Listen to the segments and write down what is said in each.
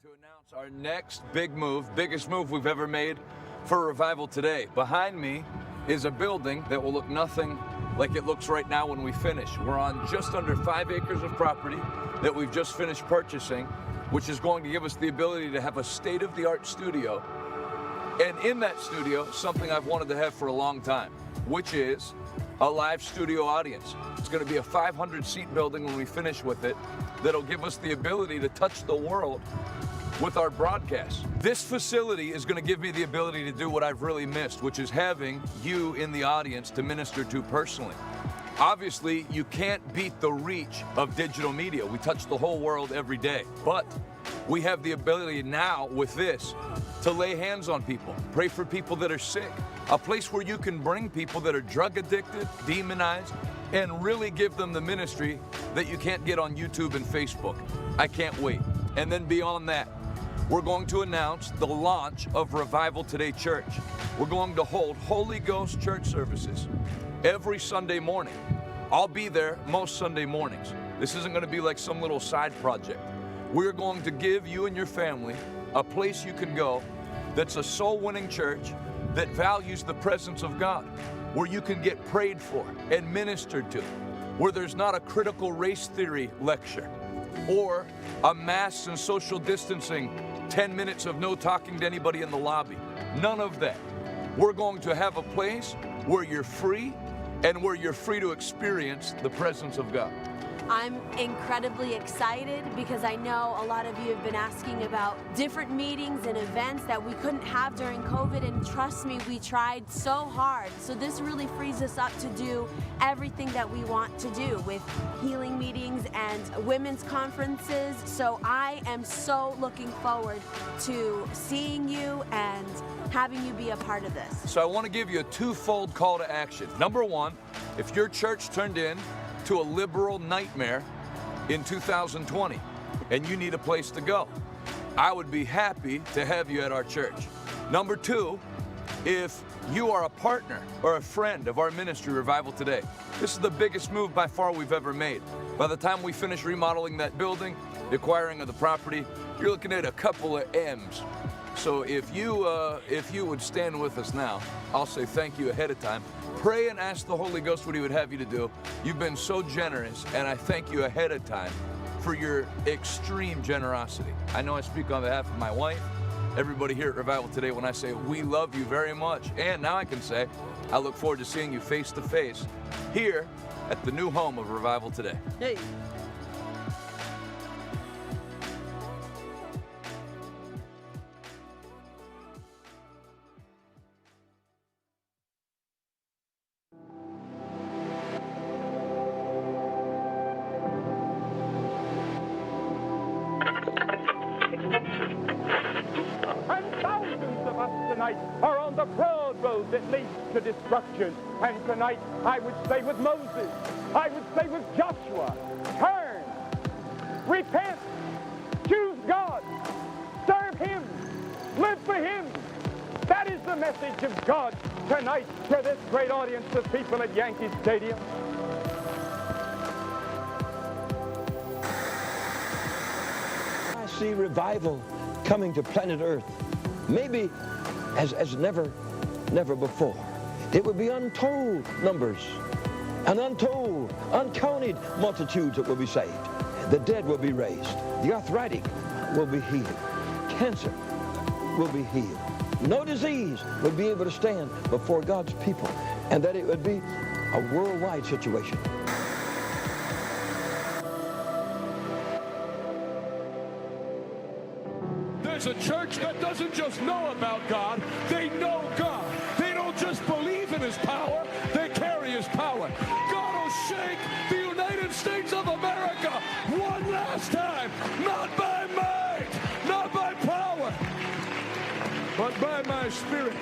to announce our next big move, biggest move we've ever made for Revival Today. Behind me is a building that will look nothing like it looks right now when we finish. We're on just under 5 acres of property that we've just finished purchasing, which is going to give us the ability to have a state-of-the-art studio. And in that studio, something I've wanted to have for a long time, which is a live studio audience. It's going to be a 500-seat building when we finish with it that'll give us the ability to touch the world with our broadcasts. This facility is going to give me the ability to do what I've really missed, which is having you in the audience to minister to personally. Obviously, you can't beat the reach of digital media. We touch the whole world every day, but we have the ability now with this to lay hands on people, pray for people that are sick, a place where you can bring people that are drug addicted, demonized, and really give them the ministry that you can't get on YouTube and Facebook. I can't wait. And then beyond that, we're going to announce the launch of Revival Today Church. We're going to hold Holy Ghost church services every Sunday morning. I'll be there most Sunday mornings. This isn't going to be like some little side project. We're going to give you and your family a place you can go that's a soul-winning church that values the presence of God, where you can get prayed for and ministered to, where there's not a critical race theory lecture or a mask and social distancing 10 minutes of no talking to anybody in the lobby. None of that. We're going to have a place where you're free and where you're free to experience the presence of God. I'm incredibly excited because I know a lot of you have been asking about different meetings and events that we couldn't have during COVID, and trust me, we tried so hard. So this really frees us up to do everything that we want to do with healing meetings and women's conferences. So I am so looking forward to seeing you and having you be a part of this. So I want to give you a twofold call to action. Number one, if your church turned in to a liberal nightmare in 2020 and you need a place to go, I would be happy to have you at our church. Number two, if you are a partner or a friend of our ministry, Revival Today, this is the biggest move by far we've ever made. By the time we finish remodeling that building, the acquiring of the property, you're looking at a couple of M's. So if you would stand with us now, I'll say thank you ahead of time. Pray and ask the Holy Ghost what He would have you to do. You've been so generous, and I thank you ahead of time for your extreme generosity. I know I speak on behalf of my wife, everybody here at Revival Today when I say we love you very much. And now I can say I look forward to seeing you face to face here at the new home of Revival Today. Hey. Are on the broad road that leads to destruction. And tonight, I would say with Moses, I would say with Joshua, turn, repent, choose God, serve Him, live for Him. That is the message of God tonight to this great audience of people at Yankee Stadium. I see revival coming to planet Earth. Maybe as never before. It would be untold numbers, and untold, uncounted multitudes that will be saved. The dead will be raised. The arthritic will be healed. Cancer will be healed. No disease would be able to stand before God's people, and that it would be a worldwide situation. There's a church that doesn't just know about God, they know God. They don't just believe in His power, they carry His power. God will shake the United States of America one last time, not by might, not by power, but by my Spirit.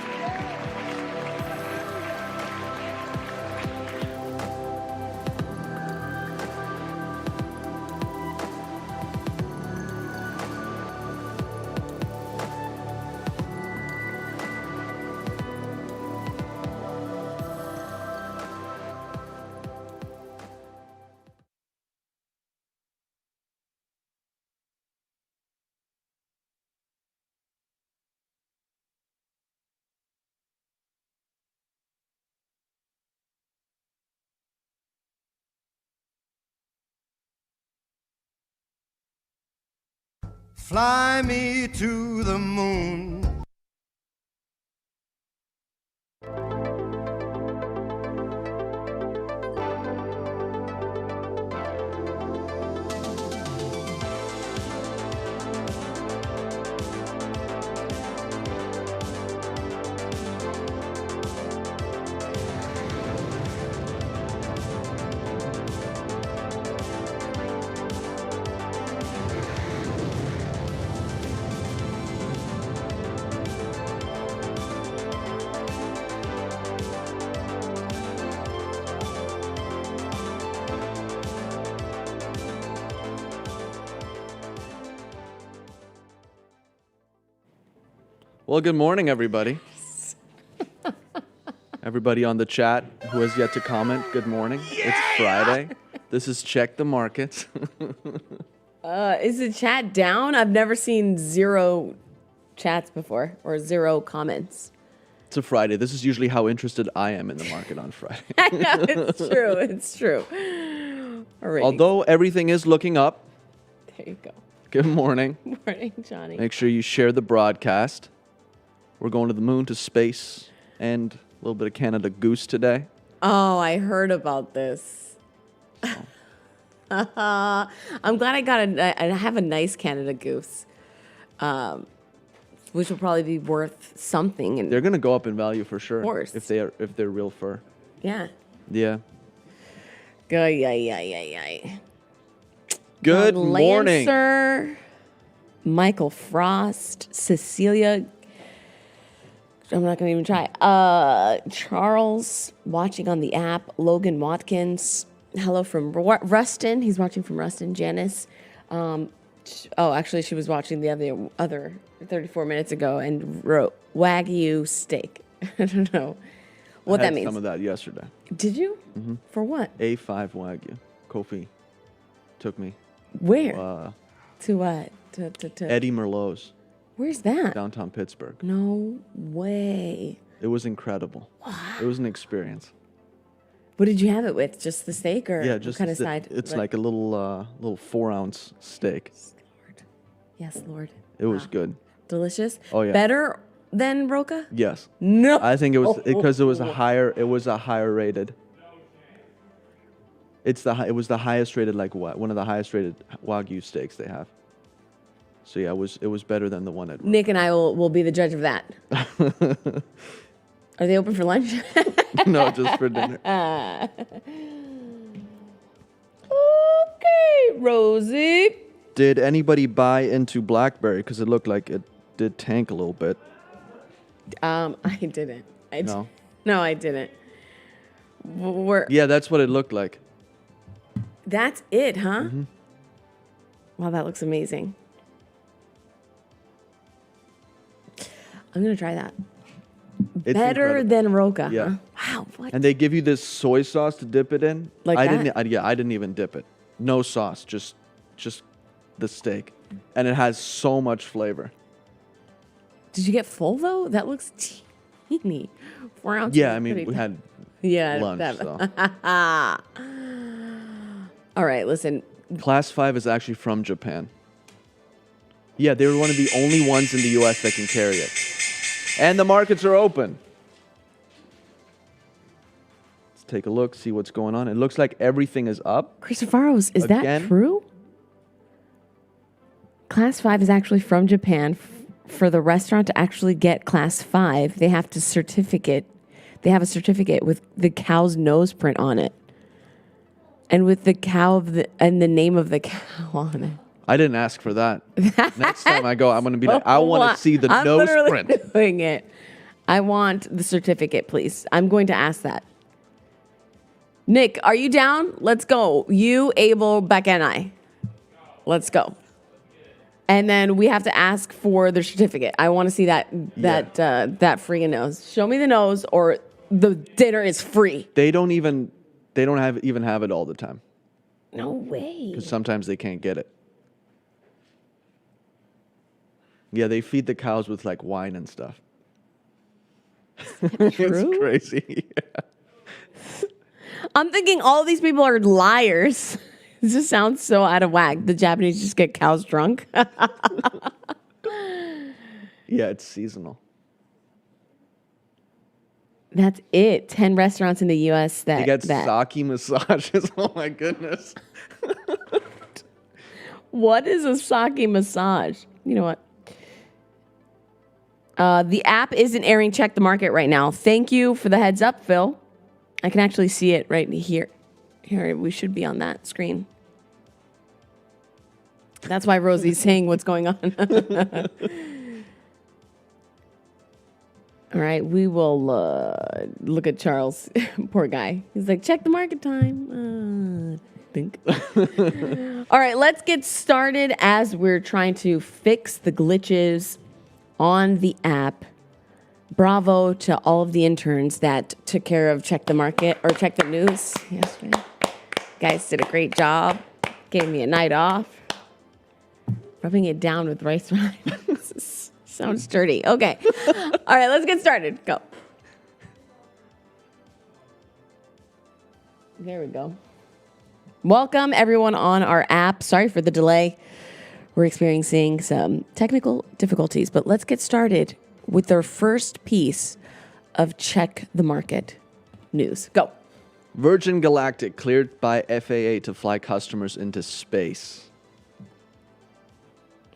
Fly me to the moon. Well, good morning, everybody. Everybody on the chat who has yet to comment, good morning. It's Friday. This is Check the Markets. Is the chat down? I've never seen 0 chats before or 0 comments. It's a Friday. This is usually how interested I am in the market on Friday. I know, it's true. It's true. All right. Although everything is looking up. There you go. Good morning. Morning, Johnny. Make sure you share the broadcast. We're going to the moon, to space, and a little bit of Canada Goose today. Oh, I heard about this. I'm glad I have a nice Canada Goose, which will probably be worth something. And They're going to go up in value for sure. Of course. If they're real fur. yeah. Yeah. Good Good morning. Lancer, Michael Frost, Cecilia. I'm not going to even try. Charles, watching on the app. Logan Watkins. Hello from Ruston. He's watching from Ruston. Janice. Actually, she was watching the other 34 minutes ago and wrote Wagyu steak. I don't know what I that had means. some of that yesterday. Did you? Mm-hmm. For what? A5 Wagyu. Kofi took me. Where? To what? To Eddie Merlot's. Where's that? Downtown Pittsburgh. No way. It was incredible. Wow. It was an experience. What did you have it with? Just the steak, or Yeah, what just kind of side? It's like a little 4-ounce steak. Lord. Yes, Lord. It was good. Delicious. Oh, yeah. Better than Roca? Yes. No. I think it was because it was a higher rated. It was the highest rated, like one of the highest rated Wagyu steaks they have. So yeah, it was better than the one at Nick and I will be the judge of that. Are they open for lunch? No, just for dinner. Okay, Rosie. Did anybody buy into BlackBerry? Because it looked like it did tank a little bit. I didn't. No? No, I didn't. Yeah, that's what it looked like. That's it, huh? Mm-hmm. Wow, that looks amazing. I'm going to try that. It's Better incredible. than Roca, Yeah. huh? Wow, what? And they give you this soy sauce to dip it in. Like I that? I didn't even dip it. No sauce, just the steak, and it has so much flavor. Did you get full, though? That looks teeny. 4 ounces. Yeah, I mean, we had lunch. So. All right, listen. Class 5 is actually from Japan. Yeah, they were one of the only ones in the U.S. that can carry it. And the markets are open. Let's take a look, see what's going on. It looks like everything is up. Christopheros, is Again? that true? Class 5 is actually from Japan. For the restaurant to actually get Class 5, they have a certificate with the cow's nose print on it. And with the cow and the name of the cow on it. I didn't ask for that. Next time I go, I'm going to be like, I want to see the I'm nose literally print. Doing it. I want the certificate, please. I'm going to ask that. Nick, are you down? Let's go. You, Abel, Becca, and I. Let's go. And then we have to ask for the certificate. I want to see that freaking nose. Show me the nose, or the dinner is free. They don't even have it all the time. No way. Because sometimes they can't get it. Yeah, they feed the cows with like wine and stuff. True? It's crazy. I'm thinking all these people are liars. This just sounds so out of whack. The Japanese just get cows drunk. Yeah, it's seasonal. That's it. 10 restaurants in the U.S. They get sake massages. Oh my goodness. What is a sake massage? You know what? The app isn't airing Check the Market right now. Thank you for the heads up, Phil. I can actually see it right here. Here, we should be on that screen. That's why Rosie's saying what's going on. All right, we will look at Charles. Poor guy. He's like, check the market time. Think. All right, let's get started as we're trying to fix the glitches on the app. Bravo to all of the interns that took care of Check the Market or Check the News yesterday. Guys did a great job. Gave me a night off. Rubbing it down with rice wine. Sounds dirty. Okay. All right, let's get started. Go. There we go. Welcome, everyone, on our app. Sorry for the delay. We're experiencing some technical difficulties, but let's get started with our first piece of Check the Market news. Go. Virgin Galactic cleared by FAA to fly customers into space.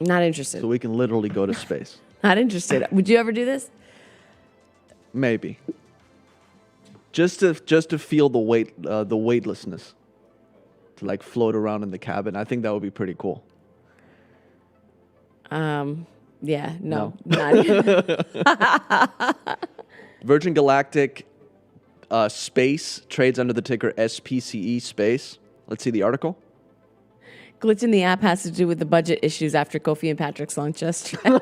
Not interested. So we can literally go to space. Not interested. Would you ever do this? Maybe. Just to feel the weightlessness. To like float around in the cabin. I think that would be pretty cool. Yeah, no. Not even. Virgin Galactic Space trades under the ticker SPCE Space. Let's see the article. Glitch in the app has to do with the budget issues after Kofi and Patrick's launch yesterday.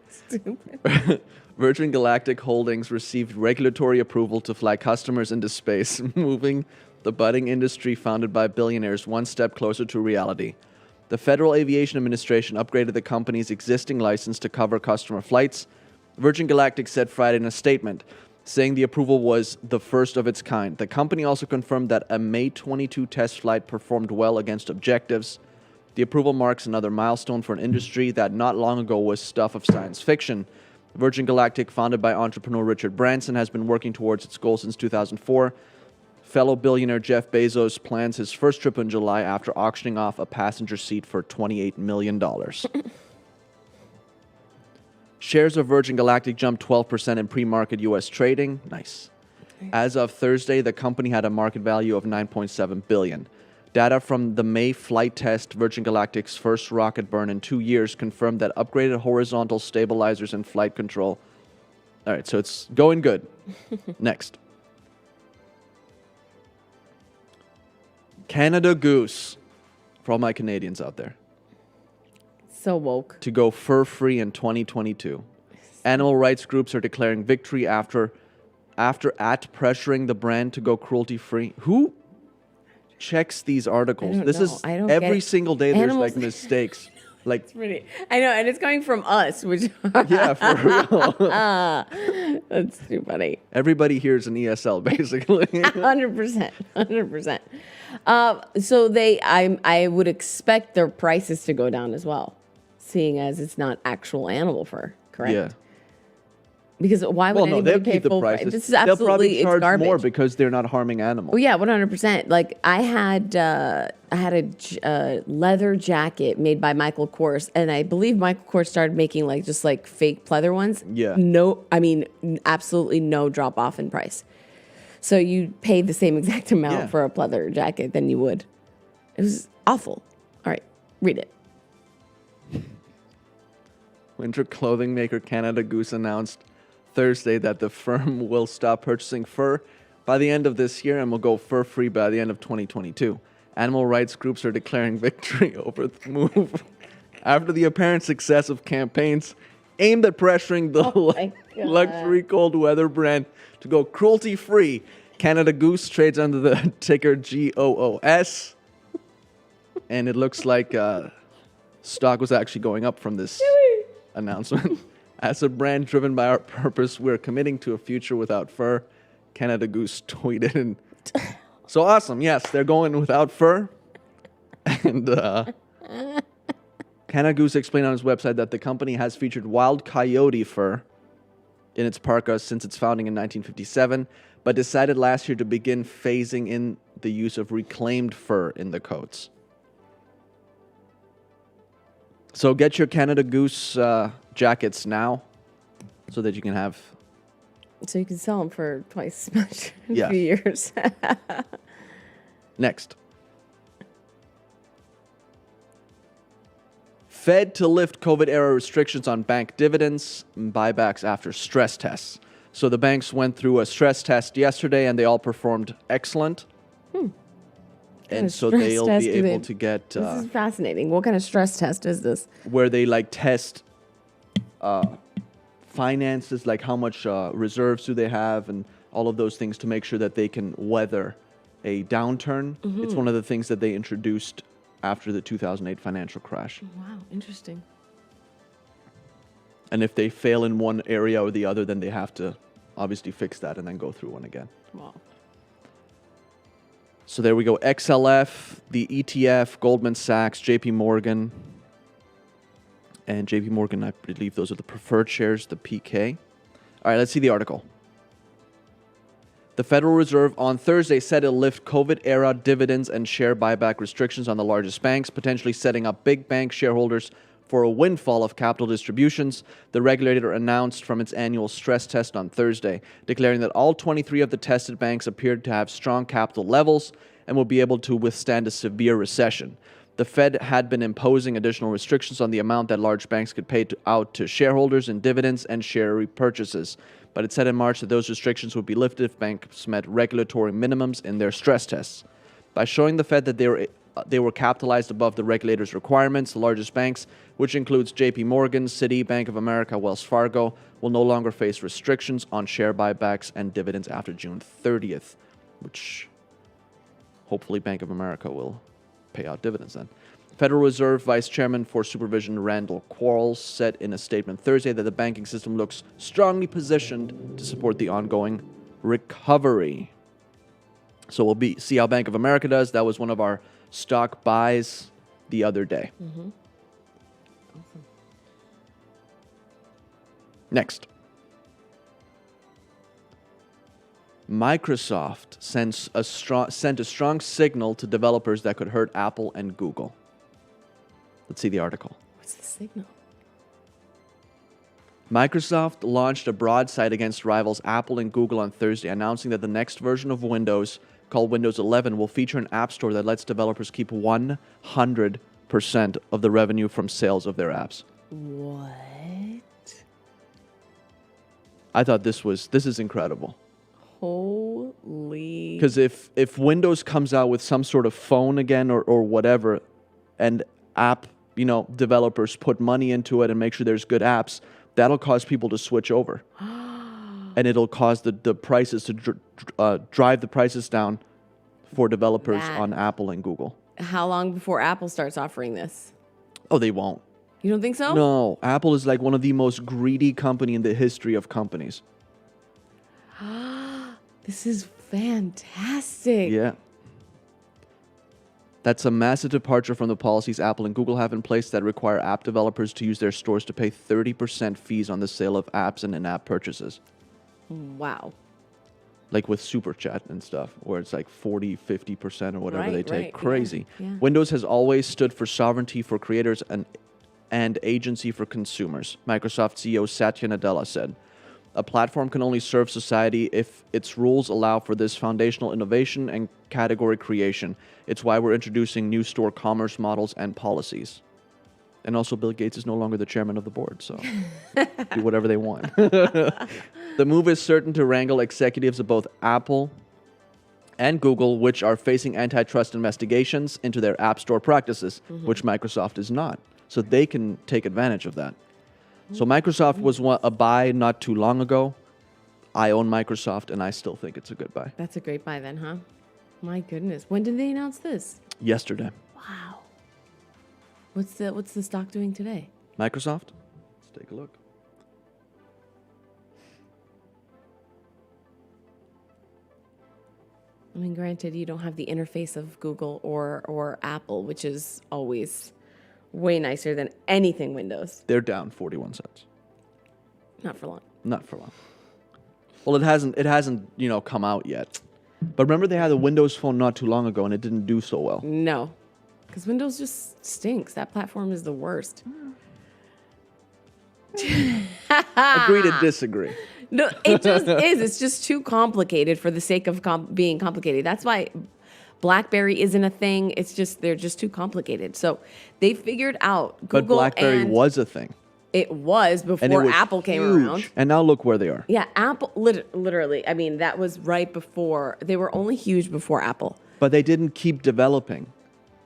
Stupid. Virgin Galactic Holdings received regulatory approval to fly customers into space, moving the budding industry founded by billionaires one step closer to reality. The Federal Aviation Administration upgraded the company's existing license to cover customer flights. Virgin Galactic said Friday in a statement, saying the approval was the first of its kind. The company also confirmed that a May 22 test flight performed well against objectives. The approval marks another milestone for an industry that not long ago was stuff of science fiction. Virgin Galactic, founded by entrepreneur Richard Branson, has been working towards its goal since 2004. Fellow billionaire Jeff Bezos plans his first trip in July after auctioning off a passenger seat for $28 million. Shares of Virgin Galactic jumped 12% in pre-market U.S. trading. Nice. As of Thursday, the company had a market value of $9.7 billion. Data from the May flight test, Virgin Galactic's first rocket burn in 2 years, confirmed that upgraded horizontal stabilizers and flight control. All right, so it's going good. Next. Canada Goose. For all my Canadians out there. So woke. To go fur-free in 2022. Animal rights groups are declaring victory after pressuring the brand to go cruelty-free. Who checks these articles? I don't every get single day Animals. there's like mistakes. Like I know, and it's coming from us, which yeah, for real. That's too funny. Everybody here is an ESL, basically. 100%. So I would expect their prices to go down as well, seeing as it's not actual animal fur, correct? Yeah. Because why would Well, no, they'll anybody pay keep the full price? prices. This is They'll absolutely probably it's charge garbage. more because they're not harming animals. Oh yeah, 100%. Like I had a leather jacket made by Michael Kors, and I believe Michael Kors started making just fake pleather ones. Yeah. No, I mean absolutely no drop off in price. So you pay the same exact amount for a pleather jacket than you would. It was awful. All right, read it. Winter clothing maker Canada Goose announced Thursday that the firm will stop purchasing fur by the end of this year and will go fur-free by the end of 2022. Animal rights groups are declaring victory over the move after the apparent success of campaigns aimed at pressuring the luxury cold weather brand to go cruelty-free. Canada Goose trades under the ticker GOOS, and it looks like stock was actually going up from this announcement. As a brand driven by our purpose, we're committing to a future without fur, Canada Goose tweeted. And So awesome. Yes, they're going without fur. And Canada Goose explained on his website that the company has featured wild coyote fur in its parkas since its founding in 1957, but decided last year to begin phasing in the use of reclaimed fur in the coats. So get your Canada Goose jackets now so that you can have... So you can sell them for twice as much in Yeah. a few years. Next. Fed to lift COVID-era restrictions on bank dividends and buybacks after stress tests. So the banks went through a stress test yesterday, and they all performed excellent. And so stress they'll test be do they- able to get This is fascinating. What kind of stress test is this? where they like test finances, like how much reserves do they have, and all of those things to make sure that they can weather a downturn. It's one of the things that they introduced after the 2008 financial crash. Wow, interesting. And if they fail in one area or the other, then they have to obviously fix that and then go through one again. Wow. So there we go. XLF, the ETF, Goldman Sachs, JP Morgan. And JP Morgan, I believe those are the preferred shares, the PK. All right, let's see the article. The Federal Reserve on Thursday said it'll lift COVID-era dividends and share buyback restrictions on the largest banks, potentially setting up big bank shareholders for a windfall of capital distributions, the regulator announced from its annual stress test on Thursday, declaring that all 23 of the tested banks appeared to have strong capital levels and will be able to withstand a severe recession. The Fed had been imposing additional restrictions on the amount that large banks could pay out to shareholders in dividends and share repurchases, but it said in March that those restrictions would be lifted if banks met regulatory minimums in their stress tests. By showing the Fed that they were capitalized above the regulator's requirements, the largest banks, which includes JP Morgan, Citi, Bank of America, Wells Fargo, will no longer face restrictions on share buybacks and dividends after June 30th, which hopefully Bank of America will pay out dividends then. Federal Reserve Vice Chairman for Supervision Randall Quarles said in a statement Thursday that the banking system looks strongly positioned to support the ongoing recovery. So we'll see how Bank of America does. That was one of our stock buys the other day. Awesome. Next. Microsoft sent a strong signal to developers that could hurt Apple and Google. Let's see the article. What's the signal? Microsoft launched a broadside against rivals Apple and Google on Thursday, announcing that the next version of Windows, called Windows 11, will feature an app store that lets developers keep 100% of the revenue from sales of their apps. What? I thought this is incredible. Holy. Because if Windows comes out with some sort of phone again or whatever, and app developers put money into it and make sure there's good apps, that'll cause people to switch over. And it'll cause the prices to drive the prices down for developers on Apple and Google. How long before Apple starts offering this? Oh, they won't. You don't think so? No, Apple is like one of the most greedy company in the history of companies. This is fantastic. Yeah. That's a massive departure from the policies Apple and Google have in place that require app developers to use their stores to pay 30% fees on the sale of apps and in-app purchases. Wow. Like with Super Chat and stuff, where it's like 40, 50% or whatever they take. Right. Crazy. Yeah. Windows has always stood for sovereignty for creators and agency for consumers, Microsoft CEO Satya Nadella said. A platform can only serve society if its rules allow for this foundational innovation and category creation. It's why we're introducing new store commerce models and policies. And also, Bill Gates is no longer the chairman of the board, so do whatever they want. The move is certain to wrangle executives of both Apple and Google, which are facing antitrust investigations into their App Store practices, which Microsoft is not. So they can take advantage of that. So Microsoft was a buy not too long ago. I own Microsoft, and I still think it's a good buy. That's a great buy then, huh? My goodness. When did they announce this? Yesterday. Wow. What's the stock doing today? Microsoft? Let's take a look. I mean, granted, you don't have the interface of Google or Apple, which is always way nicer than anything Windows. They're down 41 cents. Not for long. Not for long. Well, it hasn't, come out yet. But remember they had a Windows Phone not too long ago and it didn't do so well. No. Because Windows just stinks. That platform is the worst. Agree to disagree. No, it just is. It's just too complicated for the sake of being complicated. That's why BlackBerry isn't a thing. It's just, they're just too complicated. So they figured out Google. But BlackBerry was a thing. It was before Apple came around. And now look where they are. Yeah, Apple, literally. I mean, that was right before. They were only huge before Apple. But they didn't keep developing.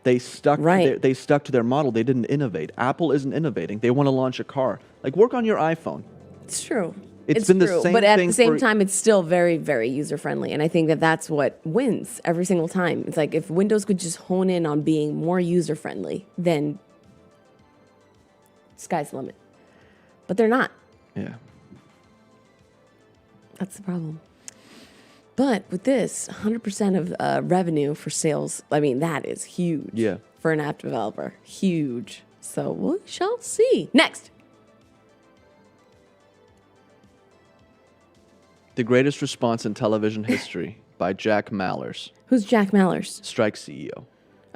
They stuck. Right. They stuck to their model. They didn't innovate. Apple isn't innovating. They want to launch a car. Like, work on your iPhone. It's true. It's been the same but at thing the same for- time, it's still very, very user friendly, and I think that that's what wins every single time. It's like if Windows could just hone in on being more user friendly, then sky's the limit. But they're not. Yeah. That's the problem. But with this, 100% of revenue for sales, I mean, that is huge. Yeah. For an app developer. Huge. So we shall see. Next. The Greatest Response in Television History by Jack Mallers, Who's Jack Mallers? Strike CEO.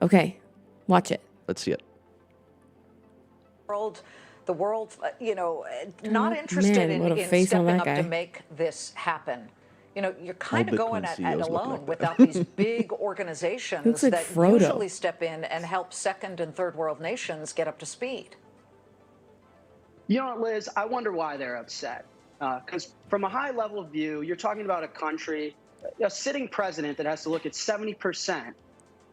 Okay. Watch it. Let's see it. The world, not interested man, what a in face on stepping that up guy. to make this happen. You're kind of going Bitcoin at CEOs look alone like that. without these big organizations Looks like that Frodo. usually step in and help second and third world nations get up to speed. You know what, Liz? I wonder why they're upset. Because from a high level view, you're talking about a country, a sitting president that has to look at 70%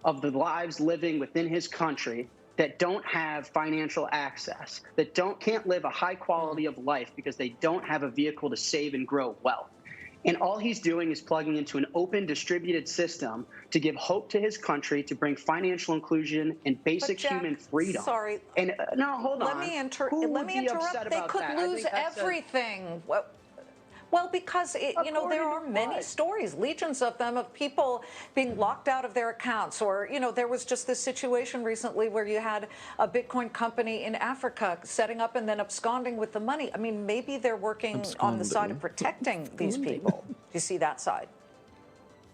of the lives living within his country that don't have financial access, that can't live a high quality of life because they don't have a vehicle to save and grow wealth. And all he's doing is plugging into an open, distributed system to give hope to his country, to bring financial inclusion and basic Jack, human freedom. sorry. And no, hold on. Let me Who would be interrupt. upset They about could that? I lose think that's everything. Well, because there According are to many what? stories, legions of them, of people being locked out of their accounts. Or, there was just this situation recently where you had a Bitcoin company in Africa setting up and then absconding with the money. I mean, maybe they're working on the side of protecting these people. Do you see that side?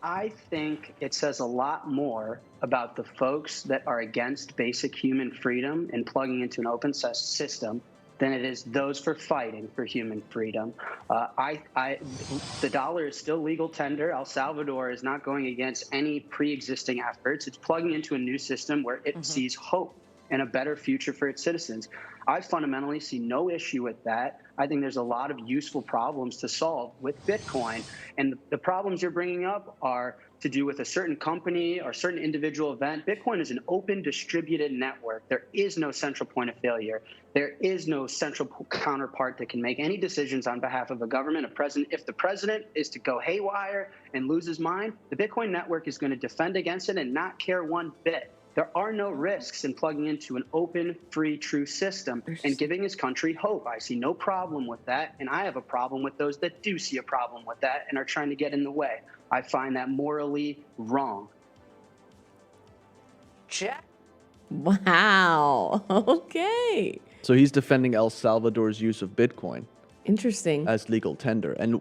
I think it says a lot more about the folks that are against basic human freedom and plugging into an open system than it is those for fighting for human freedom. The dollar is still legal tender. El Salvador is not going against any pre-existing efforts. It's plugging into a new system where it sees hope and a better future for its citizens. I fundamentally see no issue with that. I think there's a lot of useful problems to solve with Bitcoin. And the problems you're bringing up are to do with a certain company or certain individual event. Bitcoin is an open, distributed network. There is no central point of failure. There is no central counterpart that can make any decisions on behalf of a government, a president. If the president is to go haywire and lose his mind, the Bitcoin network is going to defend against it and not care one bit. There are no risks in plugging into an open, free, true system and giving his country hope. I see no problem with that, and I have a problem with those that do see a problem with that and are trying to get in the way. I find that morally wrong. Jack? Wow. Okay. So he's defending El Salvador's use of Bitcoin Interesting. as legal tender. And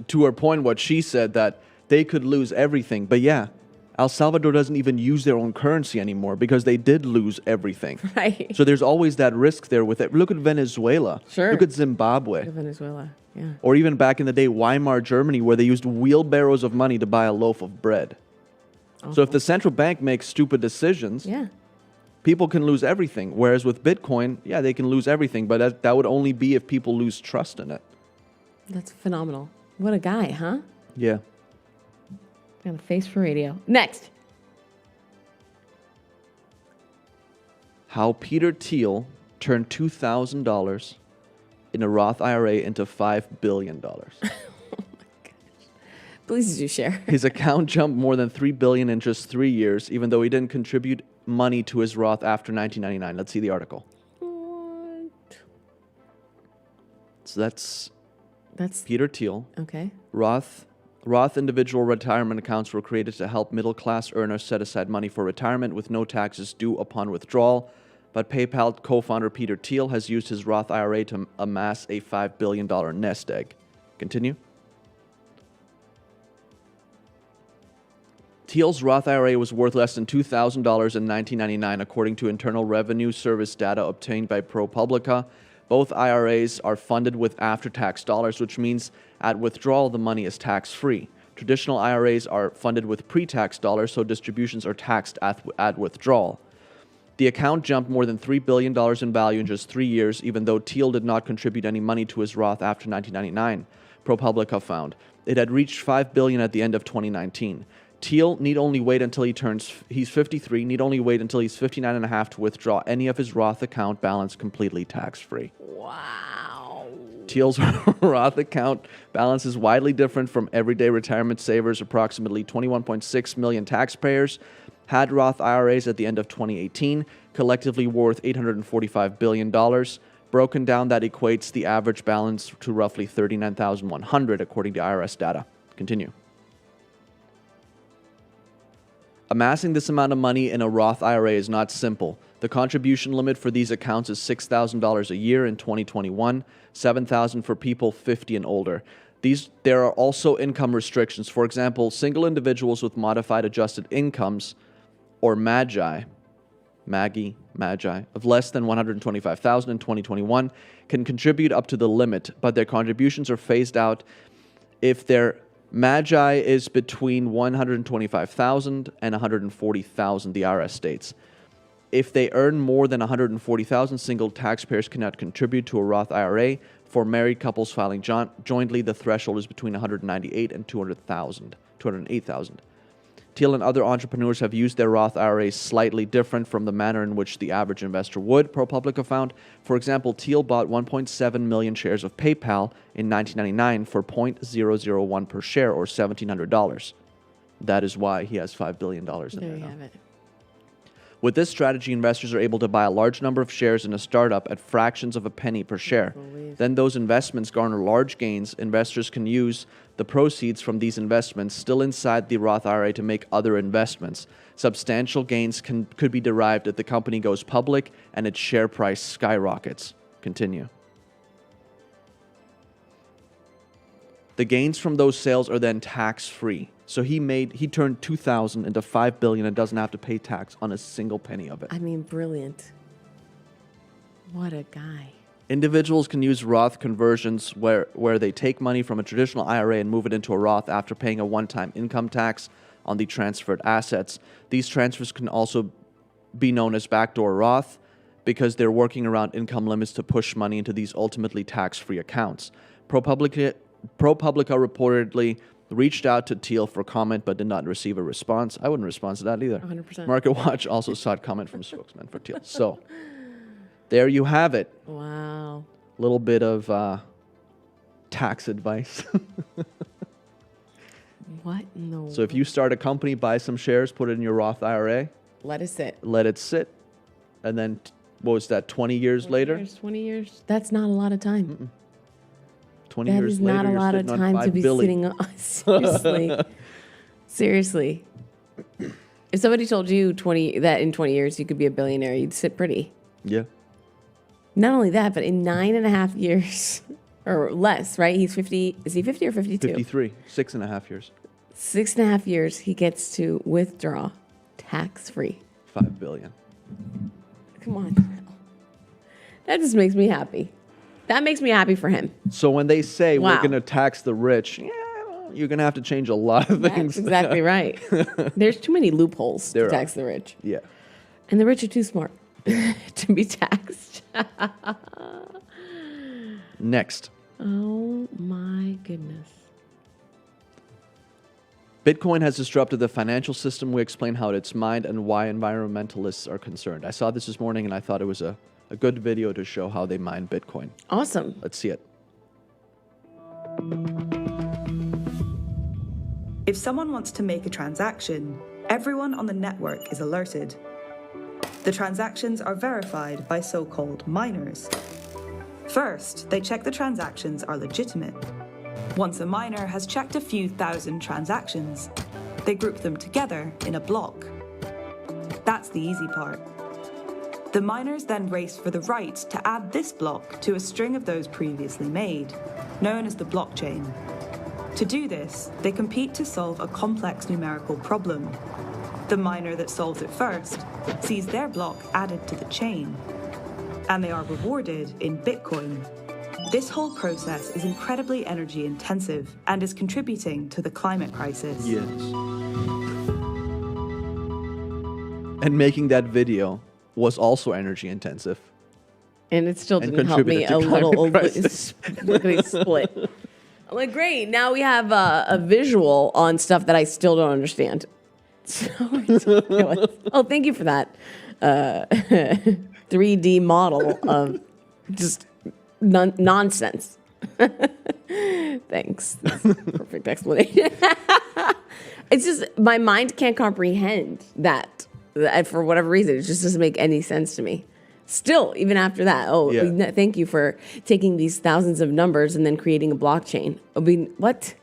to her point, what she said, that they could lose everything. But yeah, El Salvador doesn't even use their own currency anymore because they did lose everything. Right. So there's always that risk there with it. Look at Venezuela. Sure. Look at Zimbabwe. Venezuela. Yeah. Or even back in the day, Weimar Germany, where they used wheelbarrows of money to buy a loaf of bread. So if the central bank makes stupid decisions, Yeah. people can lose everything. Whereas with Bitcoin, yeah, they can lose everything, but that would only be if people lose trust in it. That's phenomenal. What a guy, huh? Yeah. Got a face for radio. Next. How Peter Thiel turned $2,000 in a Roth IRA into $5 billion. Please do share. His account jumped more than $3 billion in just 3 years, even though he didn't contribute money to his Roth after 1999. Let's see the article. What? So that's That's Peter Thiel. okay. Roth Roth individual retirement accounts were created to help middle-class earners set aside money for retirement with no taxes due upon withdrawal, but PayPal co-founder Peter Thiel has used his Roth IRA to amass a $5 billion nest egg. Continue. Thiel's Roth IRA was worth less than $2,000 in 1999, according to Internal Revenue Service data obtained by ProPublica. Both IRAs are funded with after-tax dollars, which means at withdrawal the money is tax-free. Traditional IRAs are funded with pre-tax dollars, so distributions are taxed at withdrawal. The account jumped more than $3 billion in value in just 3 years, even though Thiel did not contribute any money to his Roth after 1999, ProPublica found. It had reached $5 billion at the end of 2019. Thiel need only wait until he's 53, need only wait until he's 59 and a half to withdraw any of his Roth account balance completely tax-free. Wow. Thiel's Roth account balance is widely different from everyday retirement savers. Approximately 21.6 million taxpayers had Roth IRAs at the end of 2018, collectively worth $845 billion. Broken down, that equates the average balance to roughly $39,100, according to IRS data. Continue. Amassing this amount of money in a Roth IRA is not simple. The contribution limit for these accounts is $6,000 a year in 2021, $7,000 for people 50 and older. There are also income restrictions. For example, single individuals with modified adjusted incomes, or MAGI, of less than $125,000 in 2021 can contribute up to the limit, but their contributions are phased out if their MAGI is between $125,000 and $140,000, the IRS states. If they earn more than $140,000, single taxpayers cannot contribute to a Roth IRA. For married couples filing jointly, the threshold is between $198,000 and $208,000. Thiel and other entrepreneurs have used their Roth IRAs slightly different from the manner in which the average investor would, ProPublica found. For example, Thiel bought 1.7 million shares of PayPal in 1999 for $0.001 per share, or $1,700. That is why he has $5 billion in there. There you have it. With this strategy, investors are able to buy a large number of shares in a startup at fractions of a penny per share. Then those investments garner large gains. Investors can use the proceeds from these investments still inside the Roth IRA to make other investments. Substantial gains could be derived if the company goes public and its share price skyrockets. Continue. The gains from those sales are then tax-free. So he turned $2,000 into $5 billion and doesn't have to pay tax on a single penny of it. I mean, brilliant. What a guy. Individuals can use Roth conversions where they take money from a traditional IRA and move it into a Roth after paying a one-time income tax on the transferred assets. These transfers can also be known as backdoor Roth because they're working around income limits to push money into these ultimately tax-free accounts. ProPublica reportedly reached out to Thiel for comment but did not receive a response. I wouldn't respond to that either. 100%. MarketWatch also sought comment from spokesman for Thiel. So, there you have it. Wow. A little bit of tax advice. What in the So if you start a company, buy some shares, put it in your Roth IRA. Let it sit. Let it sit. And then, what was that, 20 years later? 20 years? That's not a lot of time. Mm-mm. 20 That years is later, not a you're lot of sitting on time to $5 be billion. sitting on. Seriously. Seriously. If somebody told you that in 20 years you could be a billionaire, you'd sit pretty. Yeah. Not only that, but in 9.5 years or less, right? He's 50. Is he 50 or 52? 53. 6.5 years. 6.5 years, he gets to withdraw tax-free. $5 billion. Come on now. That just makes me happy. That makes me happy for him. So when they say we're Wow. going to tax the rich, yeah, well, you're going to have to change a lot of things. That's exactly right. There's too many loopholes There to tax are. the rich. Yeah. And the rich are too smart to be taxed. Next. Oh my goodness. Bitcoin has disrupted the financial system. We explain how it's mined and why environmentalists are concerned. I saw this morning and I thought it was a good video to show how they mine Bitcoin. Awesome. Let's see it. If someone wants to make a transaction, everyone on the network is alerted. The transactions are verified by so-called miners. First, they check the transactions are legitimate. Once a miner has checked a few thousand transactions, they group them together in a block. That's the easy part. The miners then race for the right to add this block to a string of those previously made, known as the blockchain. To do this, they compete to solve a complex numerical problem. The miner that solves it first sees their block added to the chain, and they are rewarded in Bitcoin. This whole process is incredibly energy intensive and is contributing to the climate crisis. Yes. And making that video was also energy intensive. And it still And didn't help me contributed a to little climate crisis. split. I'm like, great. Now we have a visual on stuff that I still don't understand. So oh, thank you for that 3D model of just nonsense. Thanks. That's a perfect explanation. It's just my mind can't comprehend that. For whatever reason, it just doesn't make any sense to me. Still, even after that, thank you for taking these thousands of numbers and then creating a blockchain. I mean, what?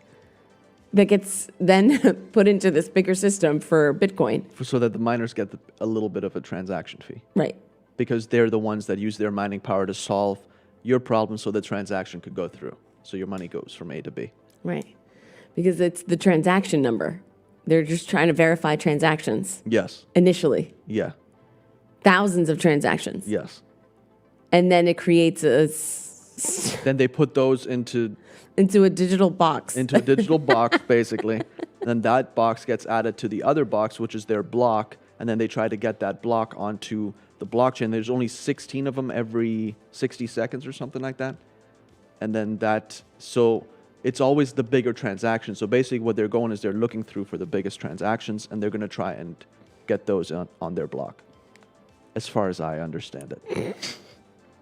That gets then put into this bigger system for Bitcoin. So that the miners get a little bit of a transaction fee. Right. Because they're the ones that use their mining power to solve your problem so the transaction could go through. So your money goes from A to B. Right. Because it's the transaction number. They're just trying to verify transactions. Yes. Initially. Yeah. Thousands of transactions. Yes. And then it creates a... Then they put those into a digital box. Into a digital box, basically. Then that box gets added to the other box, which is their block. And then they try to get that block onto the blockchain. There's only 16 of them every 60 seconds or something like that. And then so it's always the bigger transaction. So basically what they're going is they're looking through for the biggest transactions, and they're going to try and get those on their block, as far as I understand it.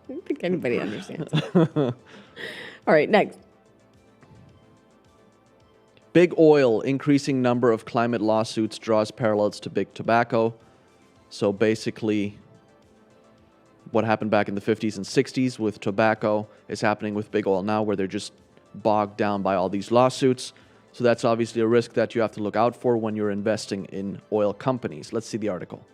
I don't think anybody understands. All right, next. Big oil, increasing number of climate lawsuits draws parallels to big tobacco. So basically, what happened back in the 50s and 60s with tobacco is happening with big oil now, where they're just bogged down by all these lawsuits. So that's obviously a risk that you have to look out for when you're investing in oil companies. Let's see the article.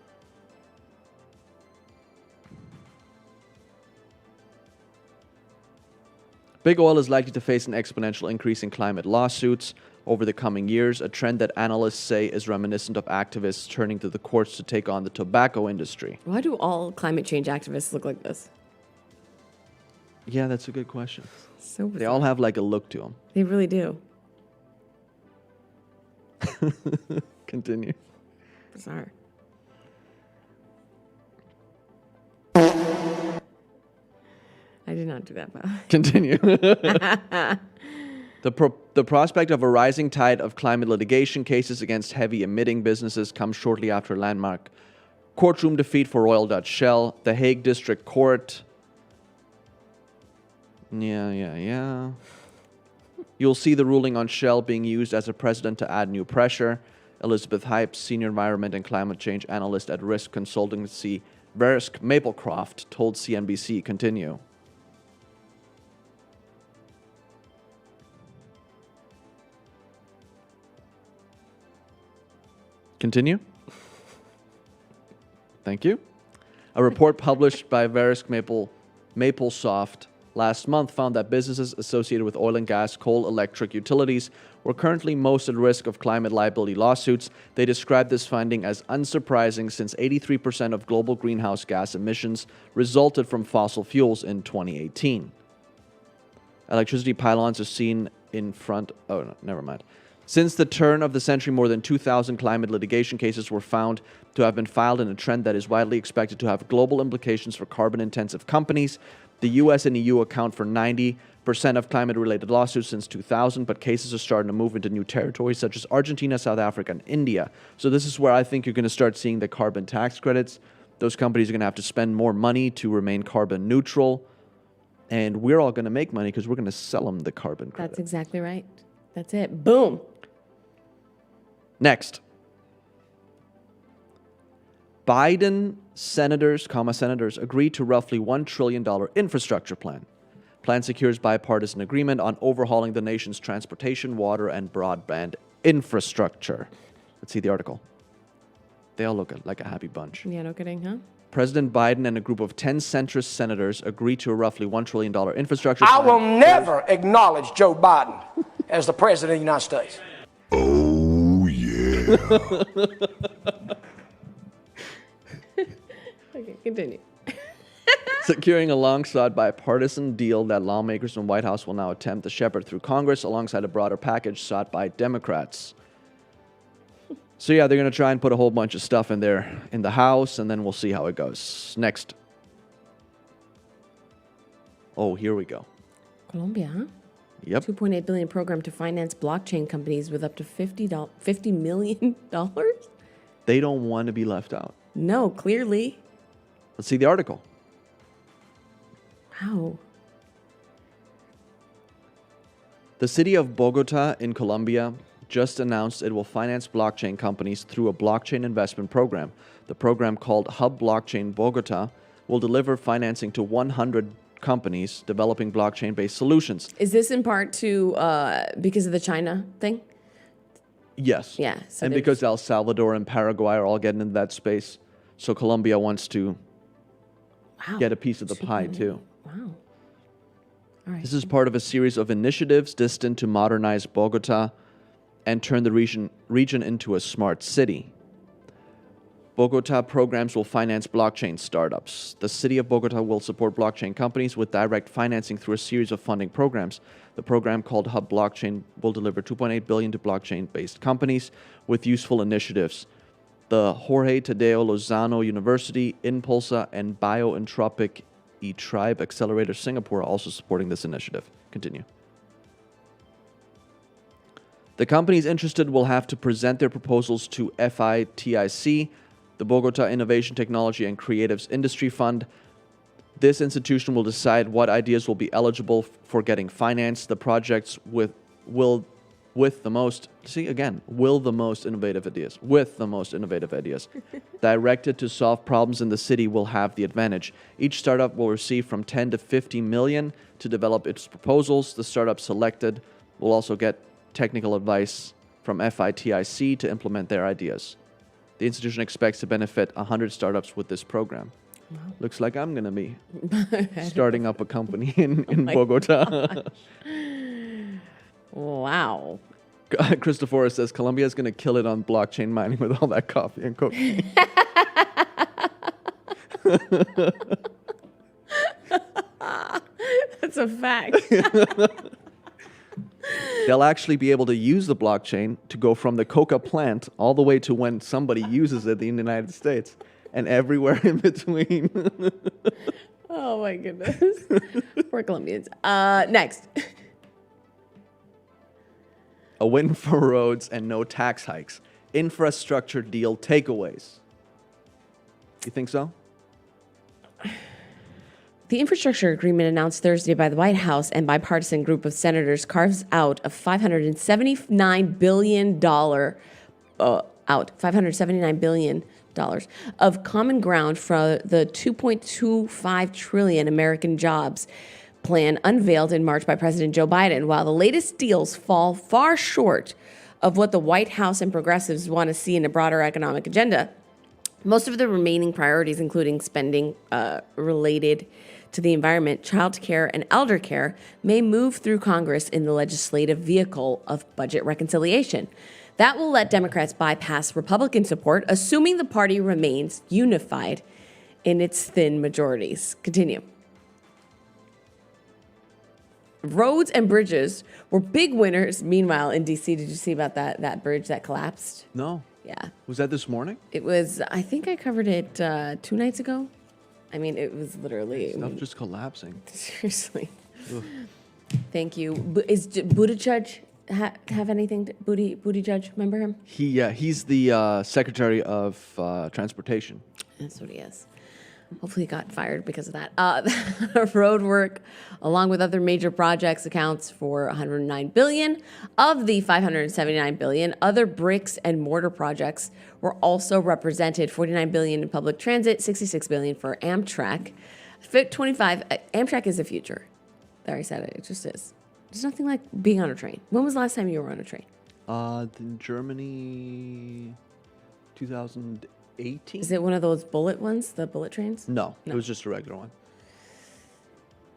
Big oil is likely to face an exponential increase in climate lawsuits over the coming years, a trend that analysts say is reminiscent of activists turning to the courts to take on the tobacco industry. Why do all climate change activists look like this? Yeah, that's a good question. So bizarre. They all have like a look to them. They really do. Continue. Bizarre. I did not do that, but Continue. The prospect of a rising tide of climate litigation cases against heavy emitting businesses comes shortly after a landmark courtroom defeat for Royal Dutch Shell. The Hague District Court. Yeah. You'll see the ruling on Shell being used as a precedent to add new pressure. Elizabeth Hypes, Senior Environment and Climate Change Analyst at risk consultancy Verisk Maplecroft, told CNBC. Continue. Continue. Thank you. A report published by Verisk Maplesoft last month found that businesses associated with oil and gas, coal, electric utilities were currently most at risk of climate liability lawsuits. They described this finding as unsurprising since 83% of global greenhouse gas emissions resulted from fossil fuels in 2018. Electricity pylons are seen in front... Oh, no, never mind. Since the turn of the century, more than 2,000 climate litigation cases were found to have been filed in a trend that is widely expected to have global implications for carbon-intensive companies. The US and EU account for 90% of climate-related lawsuits since 2000, but cases are starting to move into new territories such as Argentina, South Africa, and India. So this is where I think you're going to start seeing the carbon tax credits. Those companies are going to have to spend more money to remain carbon neutral, and we're all going to make money because we're going to sell them the carbon credit. that's exactly right. That's it. Boom. Next. Biden senators agreed to roughly $1 trillion infrastructure plan. Plan secures bipartisan agreement on overhauling the nation's transportation, water, and broadband infrastructure. Let's see the article. They all look like a happy bunch. Yeah, no kidding, huh? President Biden and a group of 10 centrist senators agreed to a roughly $1 trillion infrastructure I plan. will never acknowledge Joe Biden as the President of the United States. Oh, yeah. Okay, continue. Securing a long-sought bipartisan deal that lawmakers in the White House will now attempt to shepherd through Congress alongside a broader package sought by Democrats. So yeah, they're going to try and put a whole bunch of stuff in there in the House, and then we'll see how it goes. Next. Oh, here we go. Colombia, huh? Yep. $2.8 billion program to finance blockchain companies with up to $50 million? They don't want to be left out. No, clearly. Let's see the article. Wow. The city of Bogota in Colombia just announced it will finance blockchain companies through a blockchain investment program. The program, called Hub Blockchain Bogota, will deliver financing to 100 companies developing blockchain-based solutions. Is this in part to because of the China thing? Yes. Yeah. So and because El Salvador and Paraguay are all getting into that space, so Colombia wants to get a piece of the pie too. Wow. All right. This is part of a series of initiatives destined to modernize Bogota and turn the region into a smart city. Bogota programs will finance blockchain startups. The city of Bogota will support blockchain companies with direct financing through a series of funding programs. The program, called Hub Blockchain, will deliver $2.8 billion to blockchain-based companies with useful initiatives. The Jorge Tadeo Lozano University, Impulsa, and Bioentropic eTribe Accelerator Singapore are also supporting this initiative. Continue. The companies interested will have to present their proposals to FITIC, the Bogota Innovation, Technology, and Creatives Industry Fund. This institution will decide what ideas will be eligible for getting financed. The projects with the most innovative ideas directed to solve problems in the city will have the advantage. Each startup will receive from 10 to 50 million to develop its proposals. The startup selected will also get technical advice from FITIC to implement their ideas. The institution expects to benefit 100 startups with this program. Wow. Looks like I'm going to be starting up a company in Bogota. Wow. Christopher says Colombia is going to kill it on blockchain mining with all that coffee and cocaine. That's a fact. They'll actually be able to use the blockchain to go from the coca plant all the way to when somebody uses it in the United States and everywhere in between. Oh my goodness. Poor Colombians. Next. A win for roads and no tax hikes. Infrastructure deal takeaways. You think so? The infrastructure agreement announced Thursday by the White House and bipartisan group of senators carves out a $579 billion of common ground for the 2.25 trillion American jobs plan unveiled in March by President Joe Biden. While the latest deals fall far short of what the White House and progressives want to see in a broader economic agenda, most of the remaining priorities, including spending related to the environment, child care, and elder care, may move through Congress in the legislative vehicle of budget reconciliation. That will let Democrats bypass Republican support, assuming the party remains unified in its thin majorities. Continue. Roads and bridges were big winners. Meanwhile, in D.C., did you see about that bridge that collapsed? No. Yeah. Was that this morning? It was, I think I covered it 2 nights ago. I mean, it was literally... Stuff just collapsing. Seriously. Thank you. Is Buttigieg have anything? Buttigieg, remember him? He's the Secretary of Transportation. That's what he is. Hopefully he got fired because of that. Road work, along with other major projects, accounts for $109 billion. Of the $579 billion, other bricks and mortar projects were also represented. $49 billion in public transit, $66 billion for Amtrak. Amtrak is the future. There, I said it. It just is. There's nothing like being on a train. When was the last time you were on a train? In Germany, 2018. Is it one of those bullet ones, the bullet trains? No, it was just a regular one.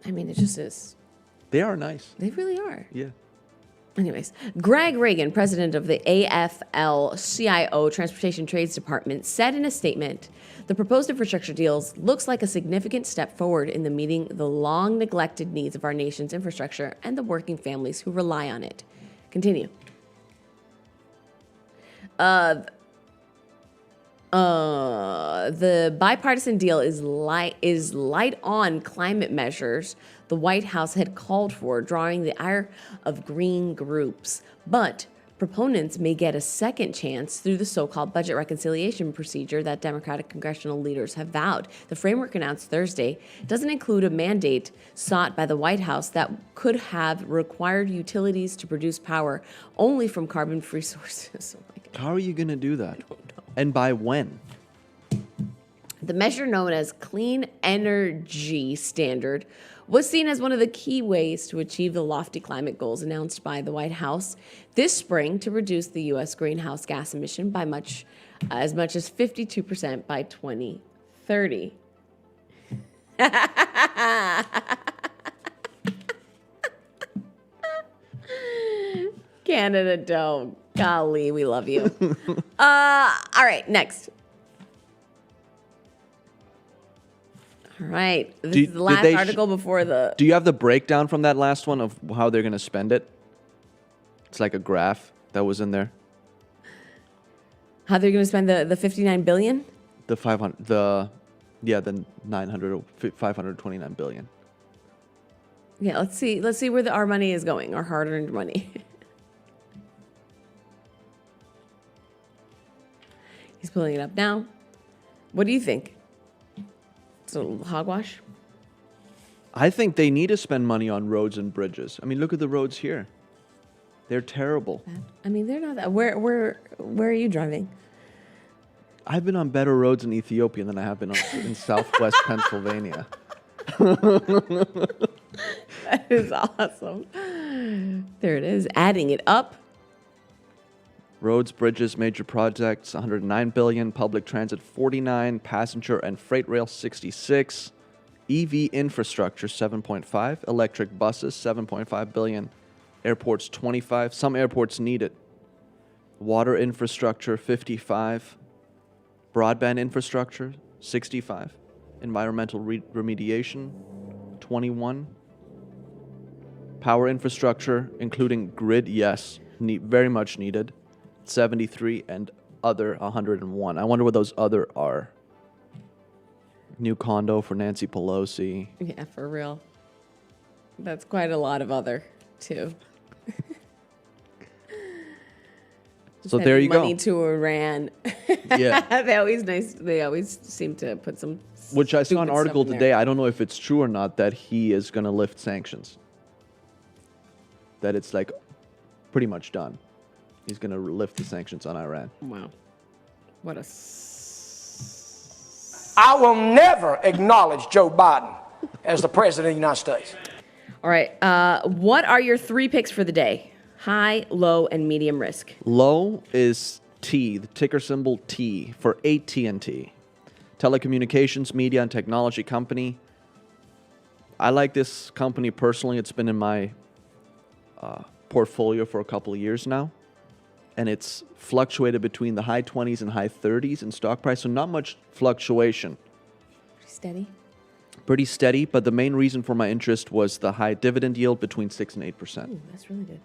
I mean, it just is. They are nice. They really are. Yeah. Anyways, Greg Reagan, president of the AFL-CIO Transportation Trades Department, said in a statement, the proposed infrastructure deals looks like a significant step forward in the meeting the long-neglected needs of our nation's infrastructure and the working families who rely on it. Continue. The bipartisan deal is light on climate measures the White House had called for, drawing the ire of green groups. But proponents may get a second chance through the so-called budget reconciliation procedure that Democratic congressional leaders have vowed. The framework announced Thursday doesn't include a mandate sought by the White House that could have required utilities to produce power only from carbon-free sources. Oh my God. How are you going to do that? I don't know. And by when? The measure, known as Clean Energy Standard, was seen as one of the key ways to achieve the lofty climate goals announced by the White House this spring to reduce the U.S. greenhouse gas emission by as much as 52% by 2030. Canada, don't. Golly, we love you. All right, next. All right. This is the last article before the... Do you have the breakdown from that last one of how they're going to spend it? It's like a graph that was in there. How they're going to spend the $59 billion? The 529 billion. Yeah, let's see where our money is going, our hard-earned money. He's pulling it up now. What do you think? So hogwash? I think they need to spend money on roads and bridges. I mean, look at the roads here. They're terrible. I mean, they're not that. Where are you driving? I've been on better roads in Ethiopia than I have been in Southwest Pennsylvania. That is awesome. There it is. Adding it up. Roads, bridges, major projects, 109 billion. Public transit, 49. Passenger and freight rail, 66. EV infrastructure, 7.5. Electric buses, 7.5 billion. Airports, 25. Some airports need it. Water infrastructure, 55. Broadband infrastructure, 65. Environmental remediation, 21. Power infrastructure, including grid, yes, very much needed, 73, and other, 101. I wonder what those other are. New condo for Nancy Pelosi. Yeah, for real. That's quite a lot of other, too. So there you go. Money to Iran. Yeah. They always seem to put some. Which I saw an article today. I don't know if it's true or not that he is going to lift sanctions. That it's like pretty much done. He's going to lift the sanctions on Iran. Wow. What a... I will never acknowledge Joe Biden as the president of the United States. All right. What are your 3 picks for the day? High, low, and medium risk. Low is T, the ticker symbol T for AT&T. Telecommunications, media, and technology company. I like this company personally. It's been in my portfolio for a couple of years now. And it's fluctuated between the high 20s and high 30s in stock price. So not much fluctuation. Steady. Pretty steady. But the main reason for my interest was the high dividend yield between 6 and 8%. Ooh, that's really good.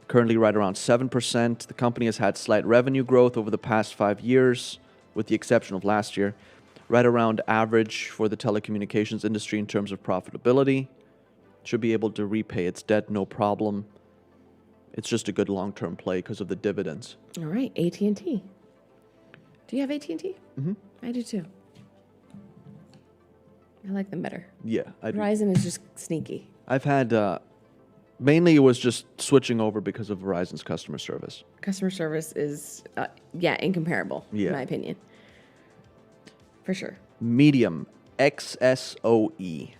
Currently right around 7%. The company has had slight revenue growth over the past 5 years, with the exception of last year. Right around average for the telecommunications industry in terms of profitability. Should be able to repay its debt, no problem. It's just a good long-term play because of the dividends. All right, AT&T. Do you have AT&T? Mm-hmm. I do too. I like them better. Yeah, I do. Verizon is just sneaky. I've had, mainly it was just switching over because of Verizon's customer service. Customer service is, incomparable, in my opinion. For sure. Medium, XSOE.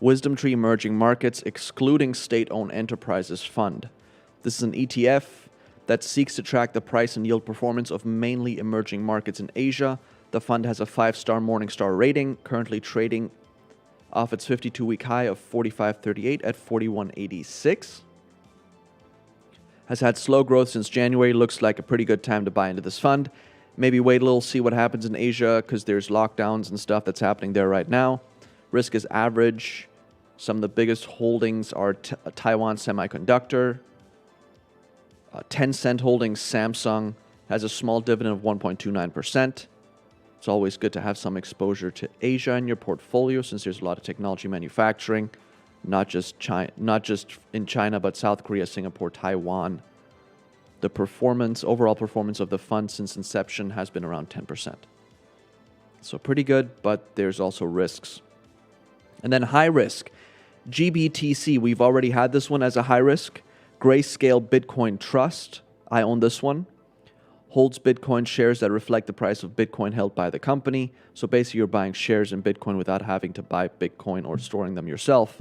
Wisdom Tree Emerging Markets Excluding State-Owned Enterprises Fund. This is an ETF that seeks to track the price and yield performance of mainly emerging markets in Asia. The fund has a 5-star Morningstar rating, currently trading off its 52-week high of 45.38 at 41.86. Has had slow growth since January. Looks like a pretty good time to buy into this fund. Maybe wait a little, see what happens in Asia, because there's lockdowns and stuff that's happening there right now. Risk is average. Some of the biggest holdings are Taiwan Semiconductor. Tencent Holdings, Samsung, has a small dividend of 1.29%. It's always good to have some exposure to Asia in your portfolio since there's a lot of technology manufacturing, not just in China, but South Korea, Singapore, Taiwan. The overall performance of the fund since inception has been around 10%. So pretty good, but there's also risks. And then high risk. GBTC, we've already had this one as a high risk. Grayscale Bitcoin Trust, I own this one. Holds Bitcoin shares that reflect the price of Bitcoin held by the company. So basically you're buying shares in Bitcoin without having to buy Bitcoin or storing them yourself.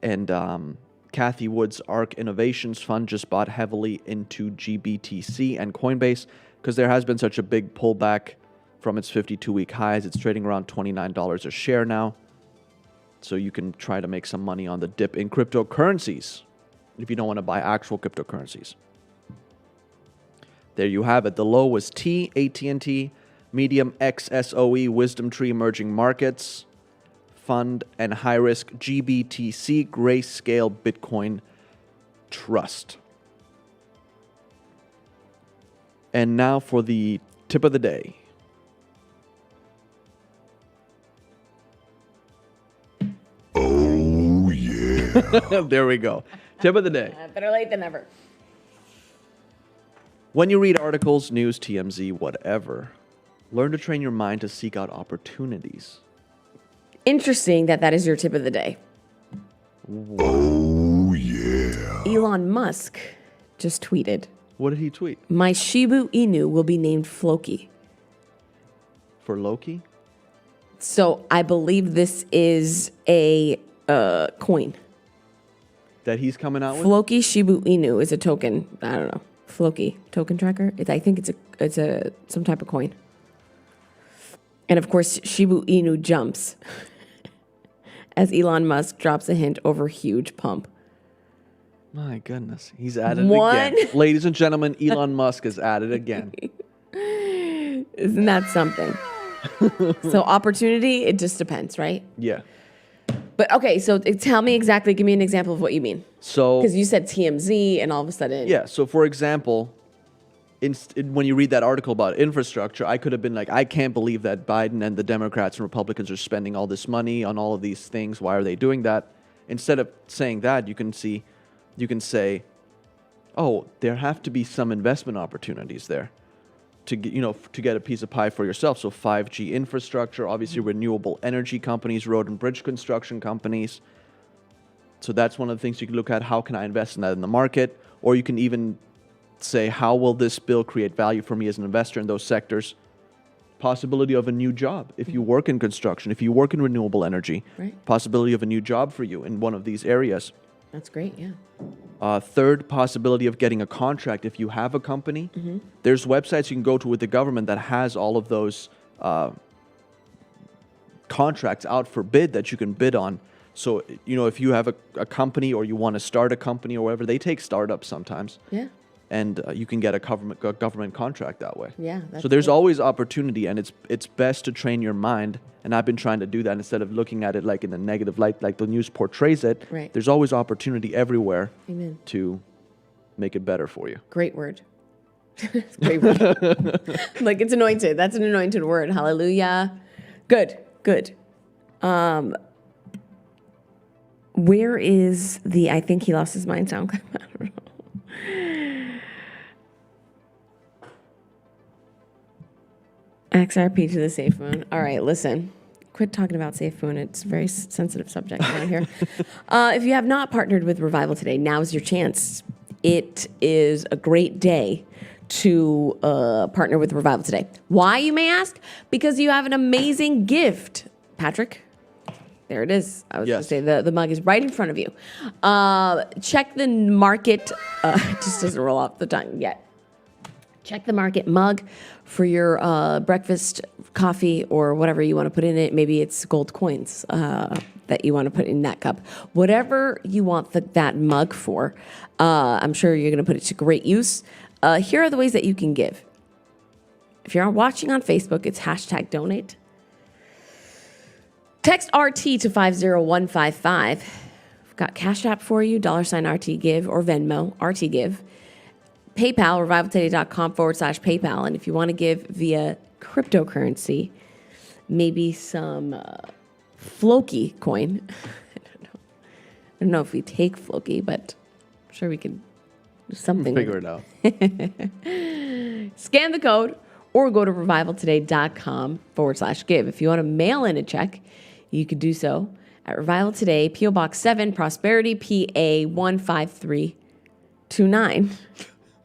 And Kathy Wood's ARK Innovations Fund just bought heavily into GBTC and Coinbase because there has been such a big pullback from its 52-week highs. It's trading around $29 a share now. So you can try to make some money on the dip in cryptocurrencies if you don't want to buy actual cryptocurrencies. There you have it. The low was T, AT&T, medium XSOE, Wisdom Tree Emerging Markets Fund, and high risk GBTC, Grayscale Bitcoin Trust. And now for the tip of the day. Oh, yeah. There we go. Tip of the day. Better late than never. When you read articles, news, TMZ, whatever, learn to train your mind to seek out opportunities. Interesting that is your tip of the day. Oh, yeah. Elon Musk just tweeted. What did he tweet? My Shiba Inu will be named Floki. For Loki? So I believe this is a coin. That he's coming out with? Floki Shiba Inu is a token. I don't know. Floki token tracker. I think it's some type of coin. And of course, Shiba Inu jumps as Elon Musk drops a hint over huge pump. My goodness, he's at it again. Ladies and gentlemen, Elon Musk is at it again. Isn't that something? So opportunity, it just depends, right? Yeah. But okay, so tell me exactly, give me an example of what you mean. So, because you said TMZ and all of a sudden. Yeah, so for example, when you read that article about infrastructure, I could have been like, I can't believe that Biden and the Democrats and Republicans are spending all this money on all of these things. Why are they doing that? Instead of saying that, you can say, oh, there have to be some investment opportunities there to get a piece of pie for yourself. So 5G infrastructure, obviously renewable energy companies, road and bridge construction companies. So that's one of the things you can look at. How can I invest in that in the market? Or you can even say, how will this bill create value for me as an investor in those sectors? Possibility of a new job. If you work in construction, if you work in renewable energy, right. Possibility of a new job for you in one of these areas. That's great, yeah. Third, possibility of getting a contract. If you have a company, there's websites you can go to with the government that has all of those contracts out for bid that you can bid on. So, if you have a company or you want to start a company or whatever, they take startups sometimes. Yeah. And you can get a government contract that way. Yeah. So there's always opportunity, and it's best to train your mind. And I've been trying to do that instead of looking at it like in a negative light, like the news portrays it. Right. There's always opportunity everywhere. Amen. To make it better for you. Great word. Great word. Like it's anointed. That's an anointed word. Hallelujah. Good. Where is the I think he lost his mind sound? I don't know. XRP to the safe moon. All right, listen. Quit talking about safe moon. It's a very sensitive subject around here. If you have not partnered with Revival today, now's your chance. It is a great day to partner with Revival today. Why, you may ask? Because you have an amazing gift. Patrick, There it is. I was Yes. going to say the mug is right in front of you. Check the market. It just doesn't roll off the tongue yet. Check the market mug for your breakfast coffee or whatever you want to put in it. Maybe it's gold coins that you want to put in that cup. Whatever you want that mug for, I'm sure you're going to put it to great use. Here are the ways that you can give. If you're watching on Facebook, it's #donate. Text RT to 50155. We've got Cash App for you, $RT Give, or Venmo, RT Give. PayPal, revivaltoday.com/PayPal. And if you want to give via cryptocurrency, maybe some Floki coin. I don't know if we take Floki, but I'm sure we can do something. Figure it out. Scan the code or go to revivaltoday.com/give. If you want to mail in a check, you could do so at Revival Today, P.O. Box 7, Prosperity, PA 15329.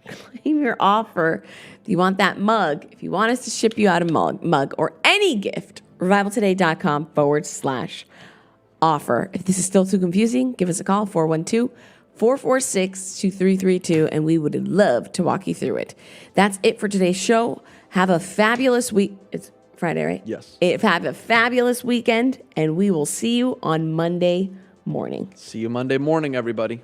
Claim your offer. If you want that mug, if you want us to ship you out a mug or any gift, revivaltoday.com/offer. If this is still too confusing, give us a call, 412-446-2332, and we would love to walk you through it. That's it for today's show. Have a fabulous week. It's Friday, right? Yes. Have a fabulous weekend, and we will see you on Monday morning. See you Monday morning, everybody.